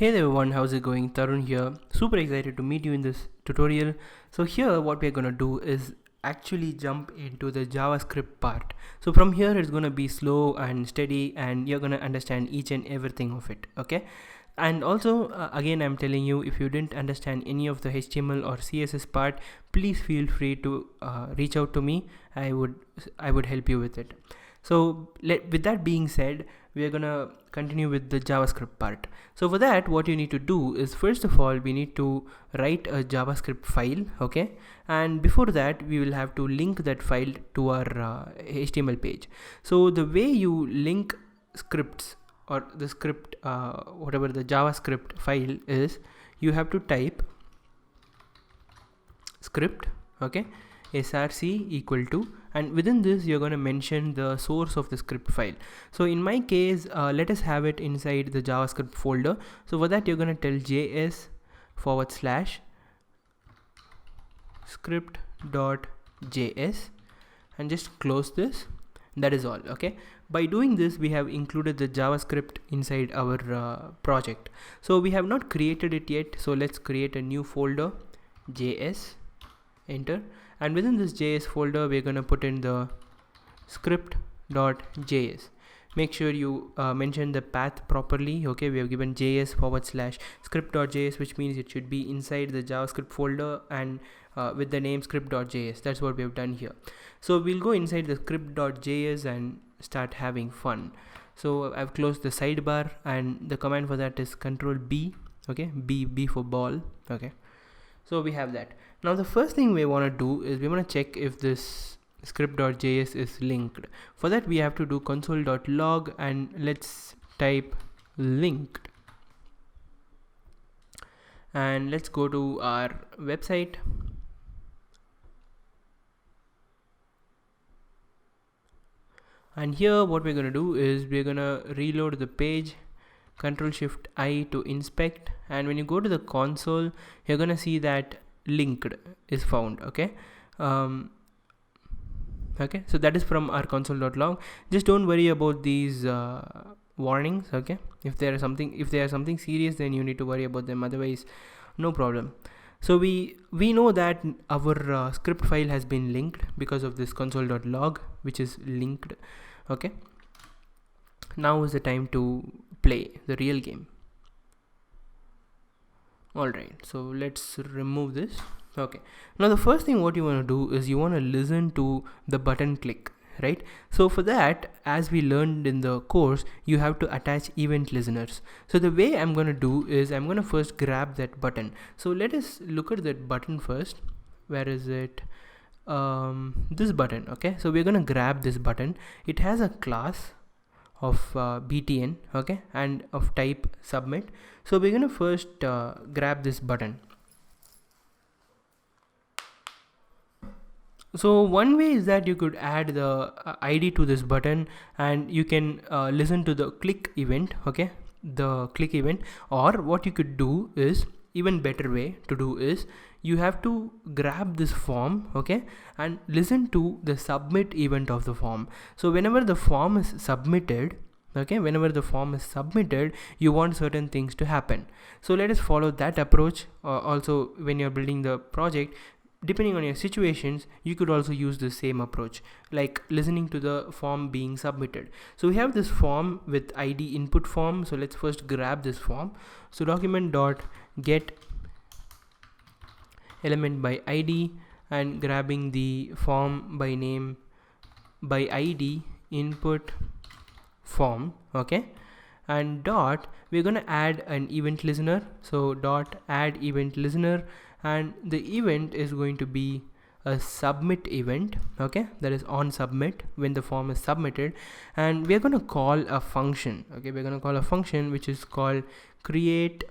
Hey everyone, how's it going? Tharun here. Super excited to meet you in this tutorial. So here what we're gonna do is actually jump into the JavaScript part. So from here it's gonna be slow and steady and you're gonna understand each and everything of it, okay? And also again I'm telling you, if you didn't understand any of the HTML or CSS part, please feel free to reach out to me. I would help you with it. So with that being said, we are gonna continue with the JavaScript part. So for that, what you need to do is, first of all, we need to write a JavaScript file, okay? And before that, we will have to link that file to our HTML page. So the way you link scripts, or the script, whatever the JavaScript file is, you have to type script, okay, src equal to, and within this you're going to mention the source of the script file. So in my case, let us have it inside the JavaScript folder. So for that, you're going to tell js/script.js and just close this. That is all, okay? By doing this, we have included the JavaScript inside our project. So we have not created it yet, so let's create a new folder, js, enter, and within this JS folder we're going to put in the script.js. Make sure you mention the path properly, okay? We have given js/script.js, which means it should be inside the JavaScript folder and with the name script.js. That's what we have done here. So we'll go inside the script.js and start having fun. So I've closed the sidebar, and the command for that is Control B, okay? B for ball, okay? So we have that. Now the first thing we want to do is we want to check if this script.js is linked. For that, we have to do console.log and let's type linked, and let's go to our website. And here what we're going to do is we're going to reload the page, Ctrl+Shift+I to inspect, and when you go to the console, you're going to see that linked is found, okay? Okay, so that is from our console.log. Just don't worry about these warnings, okay? If they are something serious, then you need to worry about them, otherwise no problem. So we know that our script file has been linked because of this console.log, which is linked, okay? Now is the time to play the real game. Alright, so let's remove this. Okay, now the first thing what you want to do is you want to listen to the button click, right? So for that, as we learned in the course, you have to attach event listeners. So the way I'm going to do is I'm going to first grab that button. So let us look at that button first. Where is it? This button, okay? So we're going to grab this button. It has a class of btn, okay, and of type submit. So we're going to first grab this button. So one way is that you could add the ID to this button, and you can listen to the click event, okay, the click event. Or what you could do is, even better way to do is, you have to grab this form, okay, and listen to the submit event of the form. So whenever the form is submitted, okay, you want certain things to happen. So let us follow that approach. Also, when you're building the project, depending on your situations, you could also use the same approach, like listening to the form being submitted. So we have this form with ID input form. So let's first grab this form. So document.get element by ID, and grabbing the form by name by ID input form, okay, and we're going to add an event listener. So add event listener, and the event is going to be a submit event, okay, that is on submit, when the form is submitted. And we're going to call a function, okay, we're going to call a function which is called create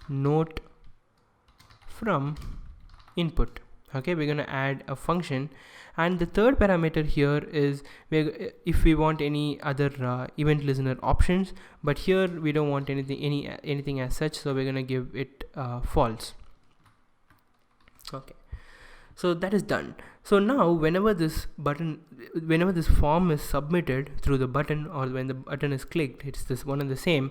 note from input, okay. We're going to add a function, and the third parameter here is if we want any other event listener options, but here we don't want anything as such, so we're going to give it false. Okay, so that is done. So now whenever this form is submitted through the button, or when the button is clicked, it's this one and the same.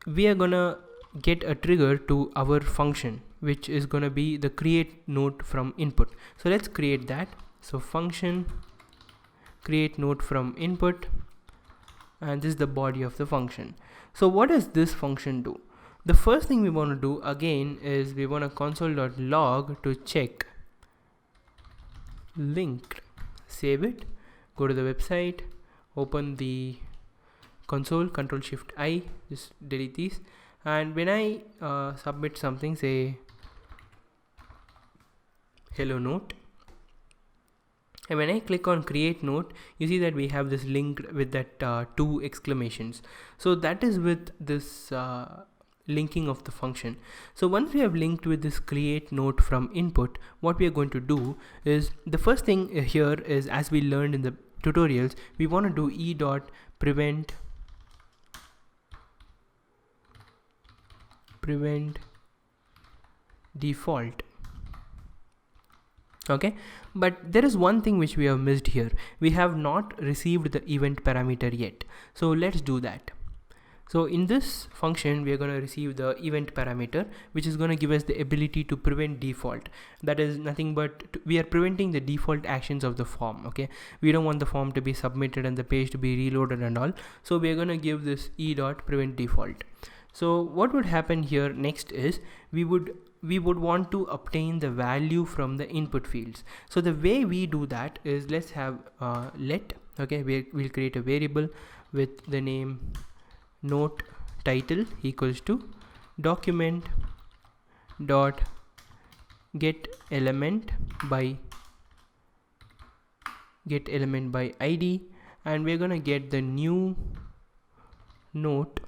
we are gonna get a trigger to our function, which is gonna be the create note from input. So let's create that. So function create note from input, and this is the body of the function. So what does this function do? The first thing we want to do again is we want to console.log to check linked. Save it, go to the website, open the console, Control Shift I, just delete these, and when I submit something, say hello note, and when I click on create note, you see that we have this linked with that 2 exclamations. So that is with this linking of the function. So once we have linked with this create note from input, what we are going to do is, the first thing here is, as we learned in the tutorials, we want to do e.prevent default. Okay, but there is one thing which we have missed here. We have not received the event parameter yet, so let's do that. So in this function, we are going to receive the event parameter, which is going to give us the ability to prevent default. That is nothing but we are preventing the default actions of the form. Okay, we don't want the form to be submitted and the page to be reloaded and all, so we are going to give this e.prevent default. So what would happen here next is we would want to obtain the value from the input fields. So the way we do that is, let's have let, okay, we'll create a variable with the name note title equals to document dot get element by id, and we're gonna get the new note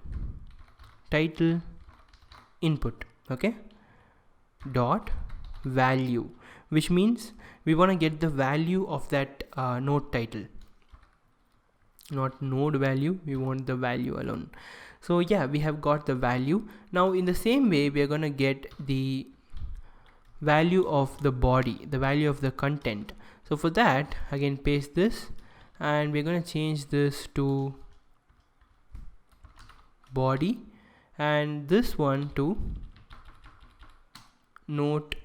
title input, okay, dot value, which means we want to get the value of that node title, not node value, we want the value alone. So yeah, we have got the value. Now in the same way, we are going to get the value of the body, the value of the content. So for that, again paste this, and we're going to change this to body, and this one to note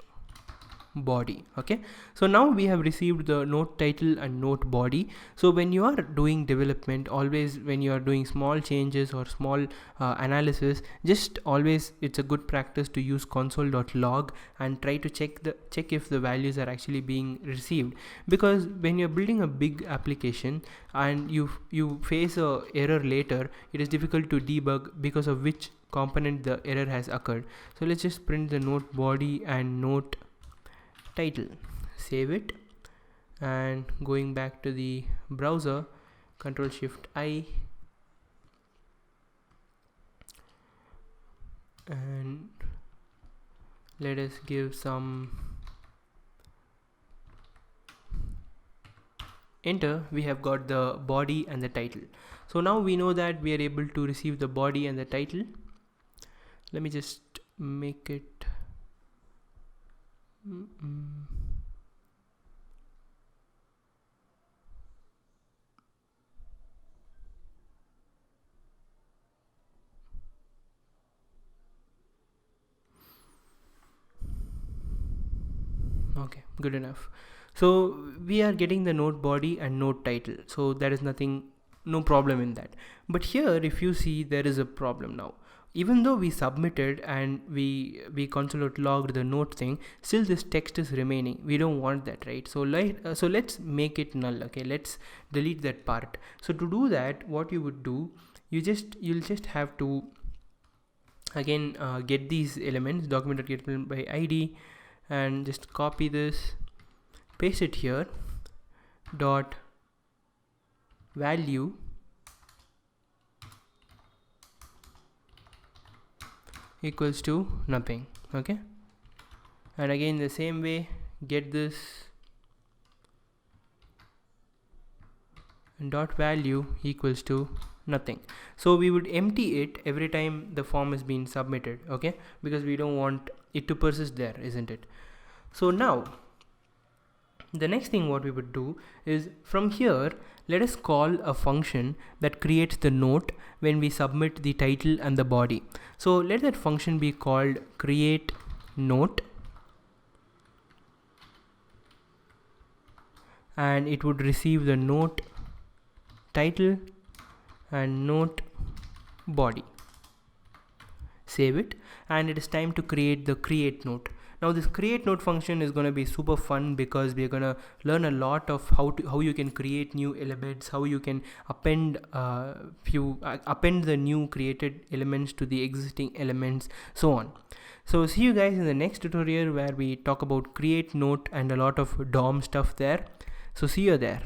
body. Okay, so now we have received the note title and note body. So when you are doing development, always when you are doing small changes or small analysis, just always it's a good practice to use console.log and try to check if the values are actually being received, because when you're building a big application and you face a error later, it is difficult to debug because of which component the error has occurred. So let's just print the note body and note title, save it, and going back to the browser, Control Shift I, and let us give some enter. We have got the body and the title. So now we know that we are able to receive the body and the title. Let me just make it okay, good enough. So we are getting the note body and note title, so there is no problem in that. But here, if you see, there is a problem now. Even though we submitted and we console.logged the note thing, still this text is remaining. We don't want that, right? So let's make it null. Okay, let's delete that part. So to do that, what you would do, you'll just have to again get these elements, document.get element by id, and just copy this, paste it here, dot value equals to nothing. Okay, and again the same way, get this and dot value equals to nothing. So we would empty it every time the form is being submitted, okay, because we don't want it to persist there, isn't it? So now the next thing what we would do is, from here let us call a function that creates the note when we submit the title and the body. So let that function be called create note, and it would receive the note title and note body. Save it, and it is time to create the create note. Now this create note function is going to be super fun because we are going to learn a lot of how you can create new elements, how you can append append the new created elements to the existing elements, so on. So see you guys in the next tutorial where we talk about create note and a lot of DOM stuff there. So see you there.